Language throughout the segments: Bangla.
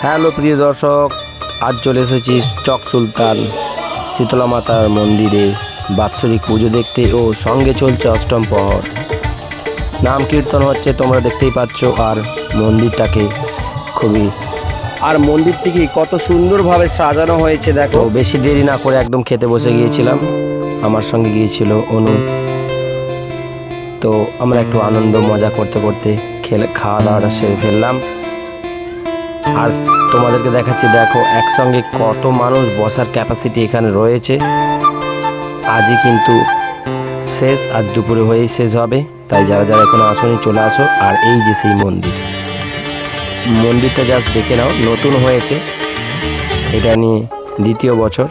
হ্যালো প্রিয় দর্শক, আজ চলে এসেছি চক সুলতান শীতলা মাতার মন্দিরে বাৎসরিক পুজো দেখতে ও সঙ্গে চলছে অষ্টম প্রহর। নাম কীর্তন হচ্ছে, তোমরা দেখতেই পাচ্ছ। আর মন্দিরটাকে মন্দিরটিকে কত সুন্দরভাবে সাজানো হয়েছে দেখো। বেশি দেরি না করে একদম খেতে বসে গিয়েছিলাম। আমার সঙ্গে গিয়েছিল অনু। তো আমরা একটু আনন্দ মজা করতে করতে খাওয়া দাওয়াটা সেরে ফেললাম। আর তোমাদেরকে দেখাচ্ছি, দেখো একসঙ্গে কত মানুষ বসার ক্যাপাসিটি এখানে রয়েছে। আজই কিন্তু শেষ, আজ দুপুরে হয়েই শেষ হবে। তাই যারা যারা এখনো আসনি চলে আসো। আর এই যে সেই মন্দিরটা জাস্ট দেখে নাও, নতুন হয়েছে, এটা নিয়ে দ্বিতীয় বছর।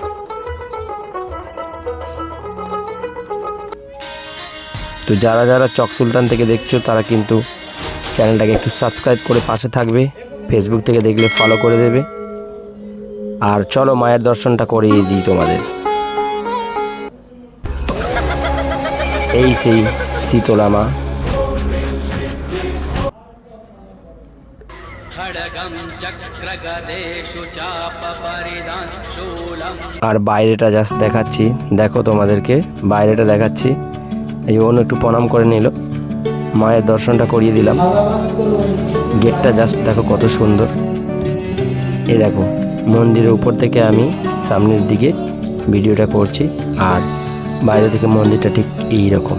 তো যারা যারা চক সুলতান থেকে দেখছো তারা কিন্তু চ্যানেলটাকে একটু সাবস্ক্রাইব করে পাশে থাকবে। ফেসবুক থেকে দেখলে ফলো করে দেবে। আর চলো মায়ের দর্শনটা করিয়ে দিই তোমাদের। এই সেই শীতলা মা। আর বাইরেটা জাস্ট দেখাচ্ছি, দেখো তোমাদেরকে বাইরেটা দেখাচ্ছি। এই অন্য একটু প্রণাম করে নিল, মায়ের দর্শনটা করিয়ে দিলাম। গেটটা জাস্ট দেখো কত সুন্দর। এই দেখো মন্দিরের উপর থেকে আমি সামনের দিকে ভিডিওটা করছি, আর বাইরে থেকে মন্দিরটা ঠিক এই রকম।